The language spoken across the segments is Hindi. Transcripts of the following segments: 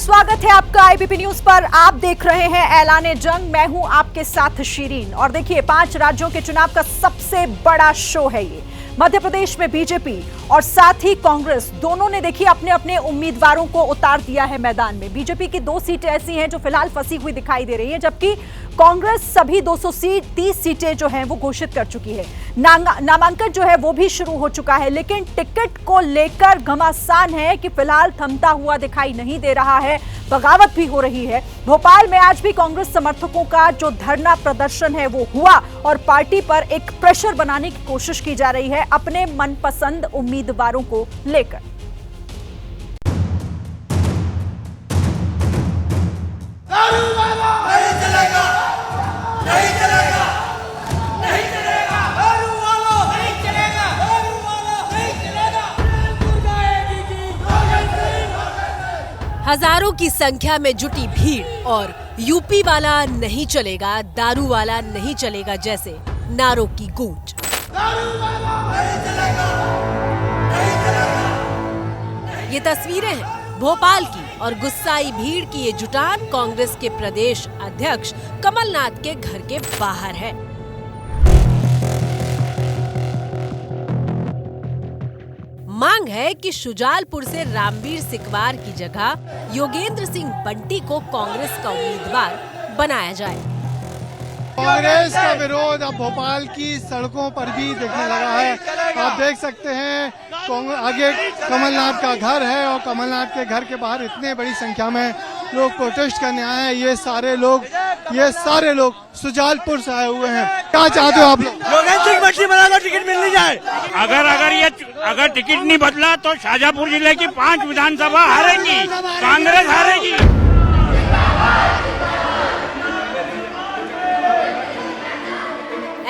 स्वागत है आपका आईबीपी न्यूज पर। आप देख रहे हैं ऐलाने जंग। मैं हूं आपके साथ शीरीन। और देखिए, 5 राज्यों के चुनाव का सबसे बड़ा शो है ये। मध्य प्रदेश में बीजेपी और साथ ही कांग्रेस दोनों ने देखिए अपने अपने उम्मीदवारों को उतार दिया है मैदान में। बीजेपी की 2 सीटें ऐसी हैं जो फिलहाल फंसी हुई दिखाई दे रही है, जबकि कांग्रेस सभी 230 सीटें जो हैं वो घोषित कर चुकी है। नामांकन जो है वो भी शुरू हो चुका है, लेकिन टिकट को लेकर घमासान है कि फिलहाल थमता हुआ दिखाई नहीं दे रहा है। बगावत भी हो रही है। भोपाल में आज भी कांग्रेस समर्थकों का जो धरना प्रदर्शन है वो हुआ और पार्टी पर एक प्रेशर बनाने की कोशिश की जा रही है अपने मनपसंद उम्मीदवारों को लेकर। हजारों की संख्या में जुटी भीड़ और यूपी वाला नहीं चलेगा, दारू वाला नहीं चलेगा जैसे नारों की गूंज। ये तस्वीरें हैं भोपाल की और गुस्साई भीड़ की ये जुटान कांग्रेस के प्रदेश अध्यक्ष कमलनाथ के घर के बाहर है। मांग है कि शुजालपुर से रामवीर सिकवार की जगह योगेंद्र सिंह बंटी को कांग्रेस का उम्मीदवार बनाया जाए। कांग्रेस का विरोध अब भोपाल की सड़कों पर भी दिखने लगा है। आप देख सकते हैं आगे कमलनाथ का घर है और कमलनाथ के घर के बाहर इतने बड़ी संख्या में लोग प्रोटेस्ट करने आए हैं। ये सारे लोग शुजालपुर से आए हुए हैं। क्या चाहते हो आप लोग? योगेंद्र सिंह बंटी बना दो, टिकट मिलनी जाए। अगर टिकट नहीं बदला तो शाजापुर जिले की 5 विधानसभा हारेगी, कांग्रेस हारेगी।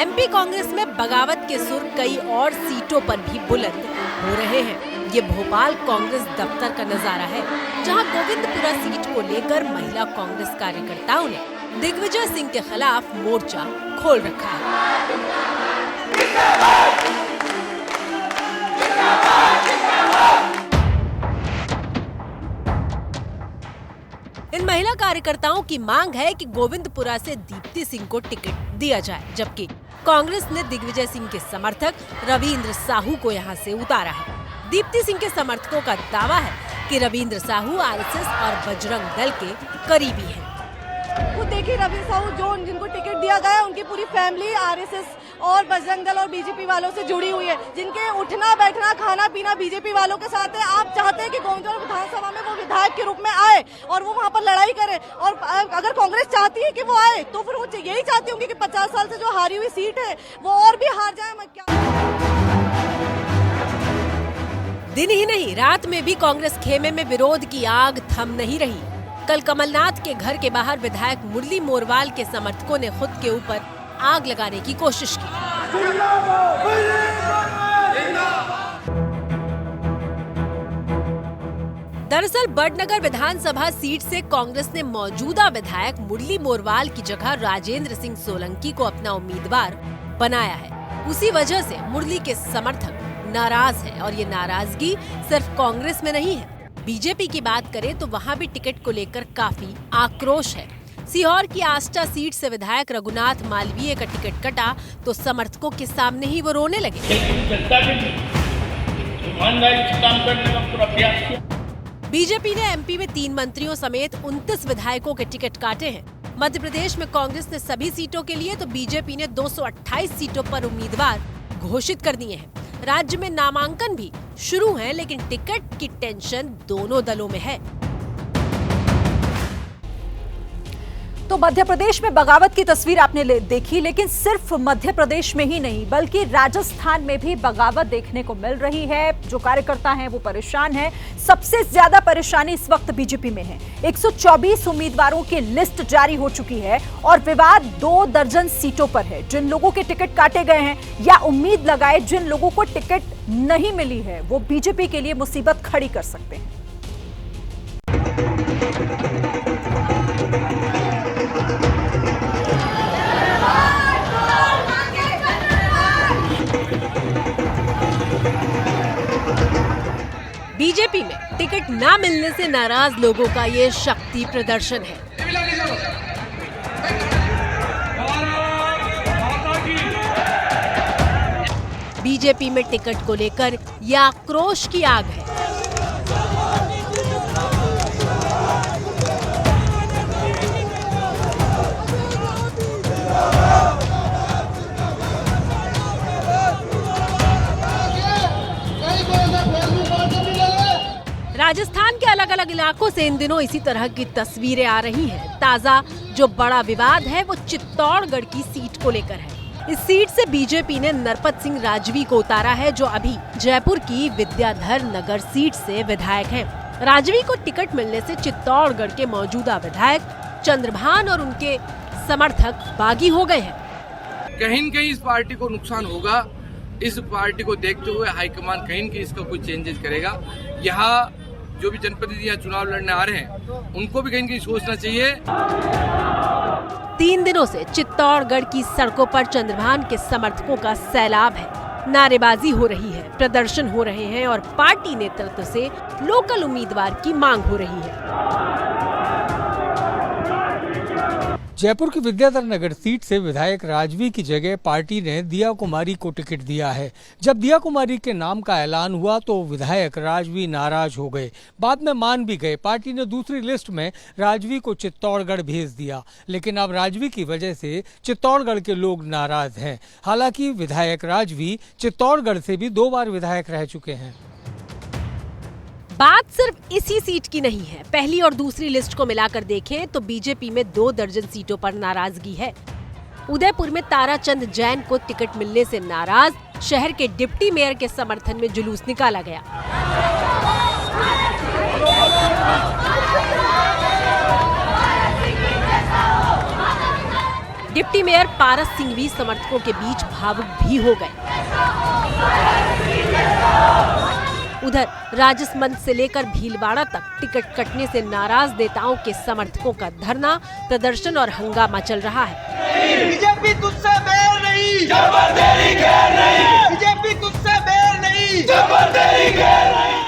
एमपी कांग्रेस में बगावत के सुर कई और सीटों पर भी बुलंद हो रहे हैं। ये भोपाल कांग्रेस दफ्तर का नजारा है, जहां गोविंदपुरा सीट को लेकर महिला कांग्रेस कार्यकर्ताओं ने दिग्विजय सिंह के खिलाफ मोर्चा खोल रखा है। इन महिला कार्यकर्ताओं की मांग है कि गोविंदपुरा से दीप्ति सिंह को टिकट दिया जाए, जबकि कांग्रेस ने दिग्विजय सिंह के समर्थक रविंद्र साहू को यहां से उतारा है। दीप्ति सिंह के समर्थकों का दावा है कि रविंद्र साहू आरएसएस और बजरंग दल के करीबी हैं। खुद देखिए, रविंद्र साहू जिनको टिकट दिया गया है, उनकी पूरी फैमिली आरएसएस और बजरंग दल और बीजेपी वालों से जुड़ी हुई है, जिनके उठना बैठना खाना पीना बीजेपी वालों के साथ है। आप चाहते हैं कि गोविंदपुरा विधानसभा में वो विधायक के रूप में आए और वो वहाँ पर लड़ाई करे, और अगर कांग्रेस चाहती है कि वो आए तो फिर वो यही चाहती होंगी कि 50 साल से जो हारी हुई सीट है वो और भी हार जाए। दिन ही नहीं, रात में भी कांग्रेस खेमे में विरोध की आग थम नहीं रही। कल कमलनाथ के घर के बाहर विधायक मुरली मोरवाल के समर्थकों ने खुद के ऊपर आग लगाने की कोशिश की। दरअसल बड़नगर विधानसभा सीट से कांग्रेस ने मौजूदा विधायक मुरली मोरवाल की जगह राजेंद्र सिंह सोलंकी को अपना उम्मीदवार बनाया है। उसी वजह से मुरली के समर्थक नाराज है और ये नाराजगी सिर्फ कांग्रेस में नहीं है। बीजेपी की बात करें तो वहाँ भी टिकट को लेकर काफी आक्रोश है। सीहोर की आष्टा सीट से विधायक रघुनाथ मालवीय का टिकट कटा तो समर्थकों के सामने ही वो रोने लगे। बीजेपी ने एमपी में 3 मंत्रियों समेत 29 विधायकों के टिकट काटे हैं। मध्य प्रदेश में कांग्रेस ने सभी सीटों के लिए तो बीजेपी ने 228 सीटों पर उम्मीदवार घोषित कर दिए हैं। राज्य में नामांकन भी शुरू है, लेकिन टिकट की टेंशन दोनों दलों में है। तो मध्य प्रदेश में बगावत की तस्वीर आपने देखी, लेकिन सिर्फ मध्य प्रदेश में ही नहीं बल्कि राजस्थान में भी बगावत देखने को मिल रही है। जो कार्यकर्ता हैं वो परेशान हैं। सबसे ज्यादा परेशानी इस वक्त बीजेपी में है। 124 उम्मीदवारों की लिस्ट जारी हो चुकी है और विवाद 2 दर्जन सीटों पर है। जिन लोगों के टिकट काटे गए हैं या उम्मीद लगाए जिन लोगों को टिकट नहीं मिली है, वो बीजेपी के लिए मुसीबत खड़ी कर सकते हैं। बीजेपी में टिकट टिकट न मिलने से नाराज लोगों का ये शक्ति प्रदर्शन है। बीजेपी में टिकट को लेकर यह आक्रोश की आग है। राजस्थान के अलग अलग इलाकों से इन दिनों इसी तरह की तस्वीरें आ रही हैं। ताजा जो बड़ा विवाद है वो चित्तौड़गढ़ की सीट को लेकर है। इस सीट से बीजेपी ने नरपत सिंह राजवी को उतारा है, जो अभी जयपुर की विद्याधर नगर सीट से विधायक हैं। राजवी को टिकट मिलने से चित्तौड़गढ़ के मौजूदा विधायक चंद्रभान और उनके समर्थक बागी हो गए हैं। कहीं न कहीं इस पार्टी को नुकसान होगा। इस पार्टी को देखते हुए हाईकमान कहीं न कहीं इसका कोई चेंजेस करेगा। यहाँ जो भी जनप्रतिनिधि यहाँ चुनाव लड़ने आ रहे हैं उनको भी कहीं न कहीं सोचना चाहिए। 3 दिनों से चित्तौड़गढ़ की सड़कों पर चंद्रभान के समर्थकों का सैलाब है। नारेबाजी हो रही है, प्रदर्शन हो रहे हैं और पार्टी नेतृत्व से लोकल उम्मीदवार की मांग हो रही है। जयपुर की विद्याधर नगर सीट से विधायक राजवी की जगह पार्टी ने दिया कुमारी को टिकट दिया है। जब दिया कुमारी के नाम का ऐलान हुआ तो विधायक राजवी नाराज हो गए, बाद में मान भी गए। पार्टी ने दूसरी लिस्ट में राजवी को चित्तौड़गढ़ भेज दिया, लेकिन अब राजवी की वजह से चित्तौड़गढ़ के लोग नाराज हैं। हालांकि विधायक राजवी चित्तौड़गढ़ से भी 2 बार विधायक रह चुके हैं। बात सिर्फ इसी सीट की नहीं है। पहली और दूसरी लिस्ट को मिलाकर देखें तो बीजेपी में 2 दर्जन सीटों पर नाराजगी है। उदयपुर में ताराचंद जैन को टिकट मिलने से नाराज शहर के डिप्टी मेयर के समर्थन में जुलूस निकाला गया। डिप्टी मेयर पारस सिंह भी समर्थकों के बीच भावुक भी हो गए। उधर राजसमंद से लेकर भीलवाड़ा तक टिकट कटने से नाराज नेताओं के समर्थकों का धरना, प्रदर्शन और हंगामा चल रहा है। बीजेपी तुझसे बैर नहीं, जबर तेरी खैर नहीं। बीजेपी तुझसे बैर नहीं, जबर तेरी खैर नहीं।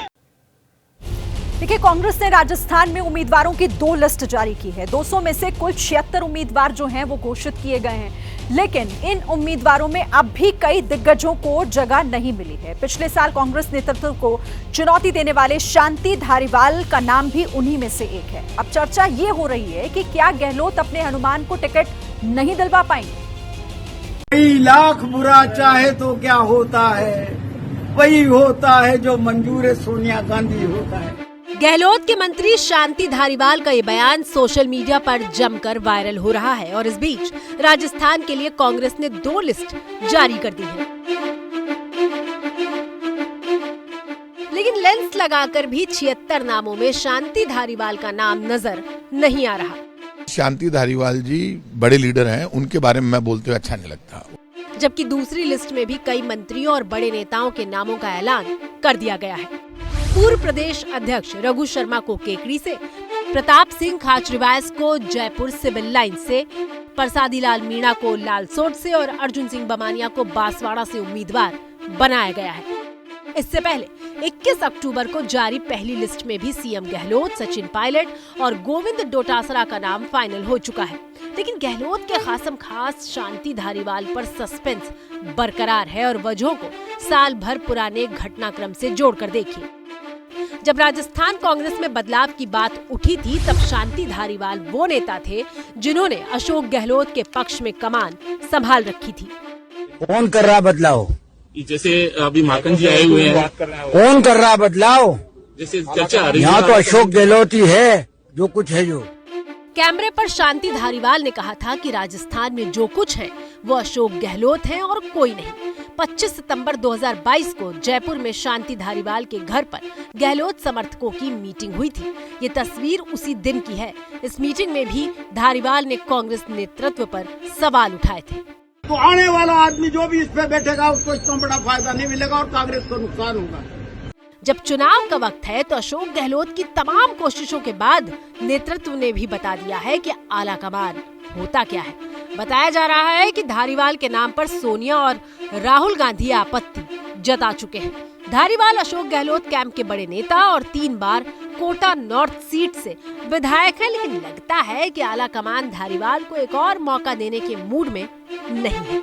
देखिए, कांग्रेस ने राजस्थान में उम्मीदवारों की 2 लिस्ट जारी की है। 200 में से कुल 76 उम्मीदवार जो हैं वो घोषित किए गए हैं, लेकिन इन उम्मीदवारों में अब भी कई दिग्गजों को जगह नहीं मिली है। पिछले साल कांग्रेस नेतृत्व को चुनौती देने वाले शांति धारीवाल का नाम भी उन्हीं में से एक है। अब चर्चा ये हो रही है कि क्या गहलोत अपने हनुमान को टिकट नहीं दिलवा पाएंगे। कई लाख बुरा चाहे तो क्या होता है, वही होता है जो मंजूर सोनिया गांधी होता है। गहलोत के मंत्री शांति धारीवाल का ये बयान सोशल मीडिया पर जमकर वायरल हो रहा है और इस बीच राजस्थान के लिए कांग्रेस ने 2 लिस्ट जारी कर दी है। लेकिन लेंस लगाकर भी 76 नामों में शांति धारीवाल का नाम नजर नहीं आ रहा। शांति धारीवाल जी बड़े लीडर हैं, उनके बारे में मैं बोलते हुए अच्छा नहीं लगता। जबकि दूसरी लिस्ट में भी कई मंत्रियों और बड़े नेताओं के नामों का ऐलान कर दिया गया है। पूर्व प्रदेश अध्यक्ष रघु शर्मा को केकड़ी से, प्रताप सिंह खाचरिवास को जयपुर सिविल लाइन से, प्रसादी लाल मीणा को लालसोट से और अर्जुन सिंह बमानिया को बांसवाड़ा से उम्मीदवार बनाया गया है। इससे पहले 21 अक्टूबर को जारी पहली लिस्ट में भी सीएम गहलोत, सचिन पायलट और गोविंद डोटासरा का नाम फाइनल हो चुका है। लेकिन गहलोत के खासम खास शांति धारीवाल पर सस्पेंस बरकरार है और वजहों को साल भर पुराने घटनाक्रम से जोड़कर देखिए। जब राजस्थान कांग्रेस में बदलाव की बात उठी थी तब शांति धारीवाल वो नेता थे जिन्होंने अशोक गहलोत के पक्ष में कमान संभाल रखी थी। कौन कर रहा बदलाव? जैसे अभी माकन जी आए हुए हैं, कौन कर रहा बदलाव? जैसे चर्चा यहाँ तो अशोक गहलोत ही है जो कुछ है। जो कैमरे पर शांति धारीवाल ने कहा था कि राजस्थान में जो कुछ है वो अशोक गहलोत हैं और कोई नहीं। 25 सितंबर 2022 को जयपुर में शांति धारीवाल के घर पर गहलोत समर्थकों की मीटिंग हुई थी। ये तस्वीर उसी दिन की है। इस मीटिंग में भी धारीवाल ने कांग्रेस नेतृत्व पर सवाल उठाए थे। तो आने वाला आदमी जो भी इस पे बैठेगा उसको इतना बड़ा फायदा नहीं मिलेगा और कांग्रेस को नुकसान होगा। जब चुनाव का वक्त है तो अशोक गहलोत की तमाम कोशिशों के बाद नेतृत्व ने भी बता दिया है कि आला कमान होता क्या है। बताया जा रहा है कि धारीवाल के नाम पर सोनिया और राहुल गांधी आपत्ति जता चुके हैं। धारीवाल अशोक गहलोत कैंप के बड़े नेता और 3 बार कोटा नॉर्थ सीट से विधायक है, लेकिन लगता है कि आला कमान धारीवाल को एक और मौका देने के मूड में नहीं है।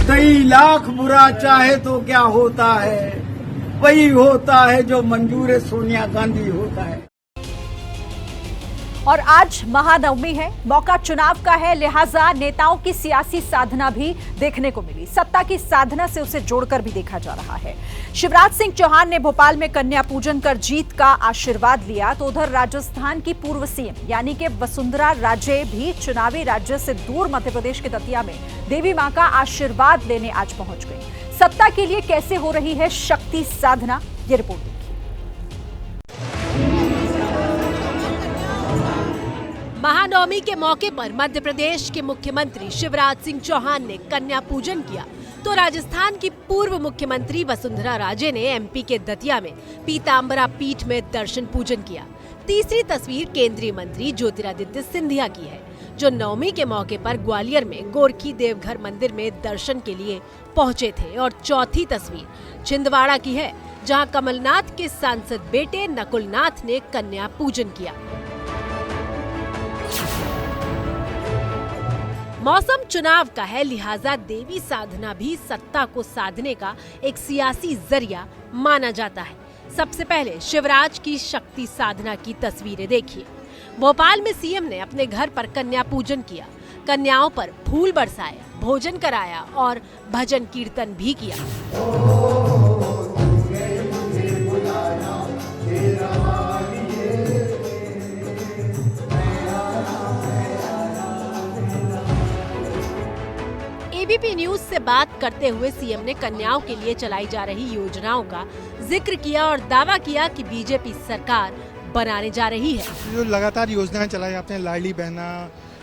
2 लाख बुरा चाहे तो क्या होता है, वही होता है जो मंजूर सोनिया गांधी होता है। और आज महानवमी है, मौका चुनाव का है, लिहाजा नेताओं की सियासी साधना भी देखने को मिली। सत्ता की साधना से उसे जोड़कर भी देखा जा रहा है। शिवराज सिंह चौहान ने भोपाल में कन्या पूजन कर जीत का आशीर्वाद लिया, तो उधर राजस्थान की पूर्व सीएम यानी कि वसुंधरा राजे भी चुनावी राज्य से दूर मध्य प्रदेश के दतिया में देवी मां का आशीर्वाद लेने आज पहुंच गई। सत्ता के लिए कैसे हो रही है शक्ति साधना, ये रिपोर्ट देखिए। महानवमी के मौके पर मध्य प्रदेश के मुख्यमंत्री शिवराज सिंह चौहान ने कन्या पूजन किया, तो राजस्थान की पूर्व मुख्यमंत्री वसुंधरा राजे ने एमपी के दतिया में पीताम्बरा पीठ में दर्शन पूजन किया। तीसरी तस्वीर केंद्रीय मंत्री ज्योतिरादित्य सिंधिया की है, जो नवमी के मौके पर ग्वालियर में गोरखी देवघर मंदिर में दर्शन के लिए पहुंचे थे। और चौथी तस्वीर छिंदवाड़ा की है, जहां कमलनाथ के सांसद बेटे नकुलनाथ ने कन्या पूजन किया। मौसम चुनाव का है, लिहाजा देवी साधना भी सत्ता को साधने का एक सियासी जरिया माना जाता है। सबसे पहले शिवराज की शक्ति साधना की तस्वीरें देखिए। भोपाल में सीएम ने अपने घर पर कन्या पूजन किया, कन्याओं पर फूल बरसाए, भोजन कराया और भजन कीर्तन भी किया। एबीपी न्यूज से बात करते हुए सीएम ने कन्याओं के लिए चलाई जा रही योजनाओं का जिक्र किया और दावा किया कि बीजेपी सरकार बनाने जा रही है। जो लगातार योजनाएं चलाई जाते हैं, लाडली बहना,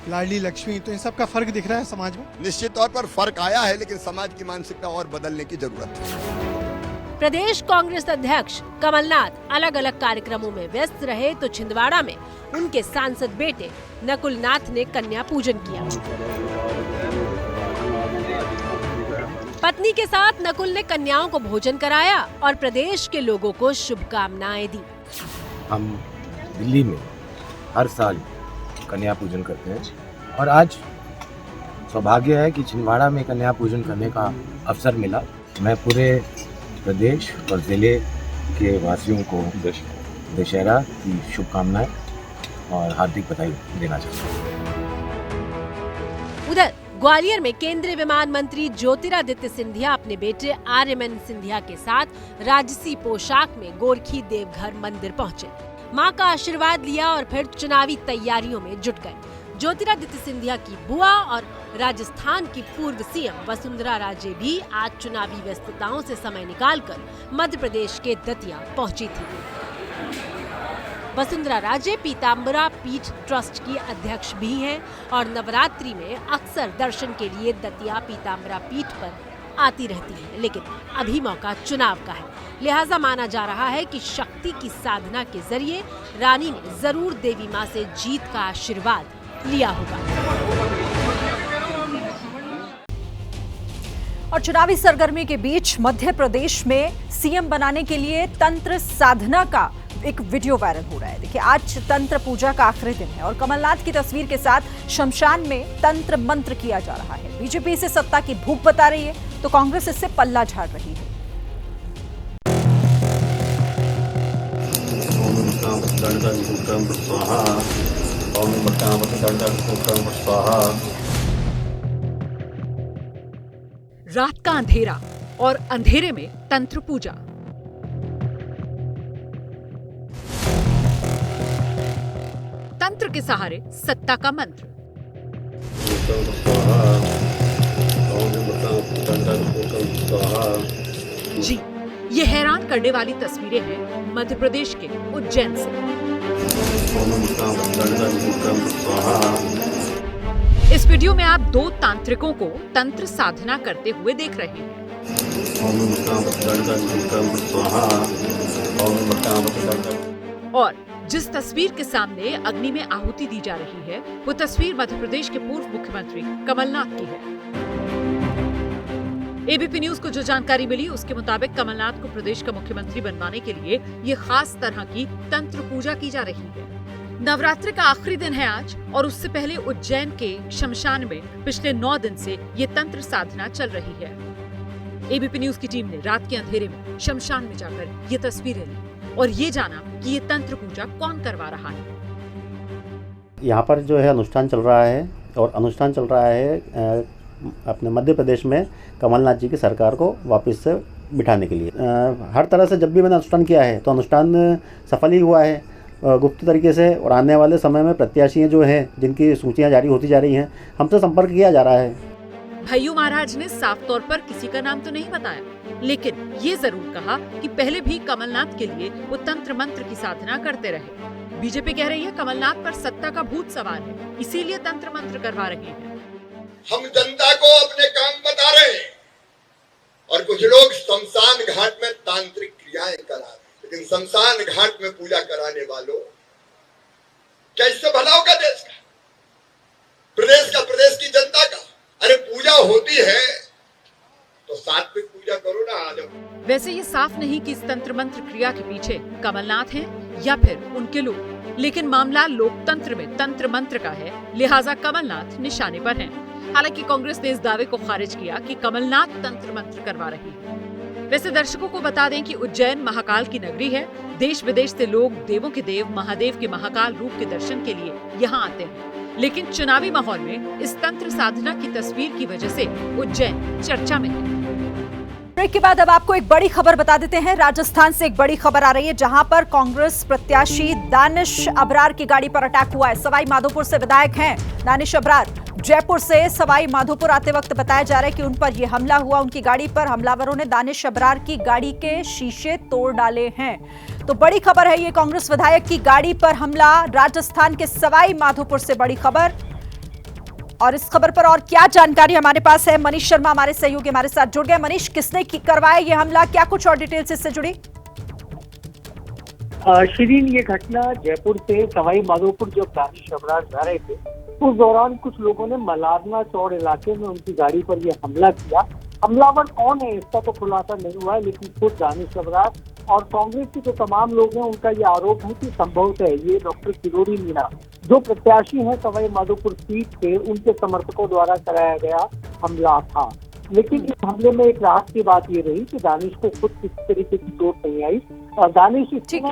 लाडली लक्ष्मी, तो इन सब का फर्क दिख रहा है समाज में? निश्चित तौर पर फर्क आया है, लेकिन समाज की मानसिकता और बदलने की जरूरत है। प्रदेश कांग्रेस अध्यक्ष कमलनाथ अलग अलग कार्यक्रमों में व्यस्त रहे, तो छिंदवाड़ा में उनके सांसद बेटे नकुलनाथ ने कन्या पूजन किया। पत्नी के साथ नकुल ने कन्याओं को भोजन कराया और प्रदेश के लोगों को शुभकामनाएं दी। हम दिल्ली में हर साल कन्या पूजन करते हैं और आज सौभाग्य है कि छिंदवाड़ा में कन्या पूजन करने का अवसर मिला। मैं पूरे प्रदेश और जिले के वासियों को दशहरा की शुभकामनाएं और हार्दिक बधाई देना चाहता हूँ। उधर ग्वालियर में केंद्रीय विमान मंत्री ज्योतिरादित्य सिंधिया अपने बेटे आर्यमन सिंधिया के साथ राजसी पोशाक में गोरखी देवघर मंदिर पहुंचे, मां का आशीर्वाद लिया और फिर चुनावी तैयारियों में जुट गए। ज्योतिरादित्य सिंधिया की बुआ और राजस्थान की पूर्व सीएम वसुंधरा राजे भी आज चुनावी व्यस्तताओं से समय निकालकर मध्य प्रदेश के दतिया पहुंची थी। वसुंधरा राजे पीताम्बरा पीठ ट्रस्ट की अध्यक्ष भी हैं और नवरात्रि में अक्सर दर्शन के लिए दतिया पीताम्बरा पीठ पर आती रहती हैं, लेकिन अभी मौका चुनाव का है, लिहाजा माना जा रहा है कि शक्ति की साधना के जरिए रानी ने जरूर देवी मां से जीत का आशीर्वाद लिया होगा। और चुनावी सरगर्मी के बीच मध्य प्रदेश में सीएम बनाने के लिए तंत्र साधना का एक वीडियो वायरल हो रहा है। देखिए, आज तंत्र पूजा का आखिरी दिन है और कमलनाथ की तस्वीर के साथ शमशान में तंत्र मंत्र किया जा रहा है। बीजेपी इसे सत्ता की भूख बता रही है, तो कांग्रेस इससे पल्ला झाड़ रही है। रात का अंधेरा और अंधेरे में तंत्र पूजा। तंत्र के सहारे सत्ता का मंत्र। जी, ये हैरान करने वाली तस्वीरें हैं मध्य प्रदेश के उज्जैन से। इस वीडियो में आप दो तांत्रिकों को तंत्र साधना करते हुए देख रहे हैं। और जिस तस्वीर के सामने अग्नि में आहुति दी जा रही है, वो तस्वीर मध्य प्रदेश के पूर्व मुख्यमंत्री कमलनाथ की है। एबीपी न्यूज को जो जानकारी मिली उसके मुताबिक कमलनाथ को प्रदेश का मुख्यमंत्री बनवाने के लिए ये खास तरह की तंत्र पूजा की जा रही है। नवरात्र का आखिरी दिन है आज और उससे पहले उज्जैन के शमशान में पिछले 9 दिन से ये तंत्र साधना चल रही है। एबीपी न्यूज की टीम ने रात के अंधेरे में शमशान में जाकर ये तस्वीरें ली और ये जाना कि ये तंत्र पूजा कौन करवा रहा है। यहाँ पर जो है अनुष्ठान चल रहा है और अनुष्ठान चल रहा है अपने मध्य प्रदेश में कमलनाथ जी की सरकार को वापस से बिठाने के लिए। हर तरह से जब भी मैंने अनुष्ठान किया है तो अनुष्ठान सफल ही हुआ है गुप्त तरीके से, और आने वाले समय में प्रत्याशी जो हैं जिनकी सूचियां जारी होती जा रही हैं हमसे संपर्क किया जा रहा है। भैयू महाराज ने साफ तौर पर किसी का नाम तो नहीं बताया, लेकिन ये जरूर कहा कि पहले भी कमलनाथ के लिए वो तंत्र मंत्र की साधना करते रहे। बीजेपी कह रही है कमलनाथ पर सत्ता का भूत सवार है, इसीलिए तंत्र मंत्र करवा रही है। हम जनता को अपने काम बता रहे हैं और कुछ लोग शमशान घाट में तांत्रिक क्रियाएं करा रहे हैं, लेकिन शमशान घाट में पूजा कराने वालों कैसे भला होगा देश का, प्रदेश की जनता का? अरे पूजा होती है तो सात्विक पूजा करो ना। आज वैसे ये साफ नहीं कि इस तंत्र मंत्र क्रिया के पीछे कमलनाथ हैं या फिर उनके लोग, लेकिन मामला लोकतंत्र में तंत्र मंत्र का है, लिहाजा कमलनाथ निशाने पर हैं। हालांकि कांग्रेस ने इस दावे को खारिज किया कि कमलनाथ तंत्र मंत्र करवा रही है। वैसे दर्शकों को बता दें कि उज्जैन महाकाल की नगरी है। देश विदेश से लोग देवों के देव महादेव के महाकाल रूप के दर्शन के लिए यहाँ आते हैं, लेकिन चुनावी माहौल में इस तंत्र साधना की तस्वीर की वजह से उज्जैन चर्चा में है। ब्रेक के बाद अब आपको एक बड़ी खबर बता देते हैं। राजस्थान से एक बड़ी खबर आ रही है, जहां पर कांग्रेस प्रत्याशी दानिश अबरार की गाड़ी पर अटैक हुआ है। सवाई माधोपुर से विधायक हैं दानिश अबरार। जयपुर से सवाई माधोपुर आते वक्त बताया जा रहा है कि उन पर यह हमला हुआ। उनकी गाड़ी पर हमलावरों ने दानिश अबरार की गाड़ी के शीशे तोड़ डाले हैं। तो बड़ी खबर है ये, कांग्रेस विधायक की गाड़ी पर हमला, राजस्थान के सवाई माधोपुर से बड़ी खबर। और इस खबर पर और क्या जानकारी हमारे पास है, मनीष शर्मा हमारे सहयोगी हमारे साथ जुड़ गए। मनीष, किसने करवाया ये हमला, क्या कुछ और डिटेल्स इससे जुड़ी? शिरीन, ये घटना जयपुर से सवाई माधोपुर जब दानिश अबरार जा रहे थे उस दौरान कुछ लोगों ने मलारना चौड़ इलाके में उनकी गाड़ी पर यह हमला किया। हमलावर कौन है इसका तो खुलासा नहीं हुआ है, लेकिन खुद दानिश अबरार और कांग्रेस के जो तमाम लोग हैं उनका ये आरोप है कि संभवतः ये डॉक्टर किरोड़ी मीणा जो प्रत्याशी हैं सवाई माधोपुर सीट से, उनके समर्थकों द्वारा कराया गया हमला था। लेकिन इस हमले में एक राहत की बात ये रही कि दानिश को खुद किसी तरीके की चोट नहीं आई। दानिश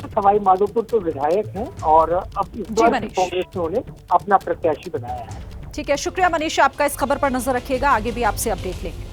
सवाई माधोपुर तो विधायक हैं और अब इस बार कांग्रेस ने उन्हें अपना प्रत्याशी बनाया है। ठीक है, शुक्रिया मनीष, आपका इस खबर पर नजर रखिएगा, आगे भी आपसे अपडेट लेंगे।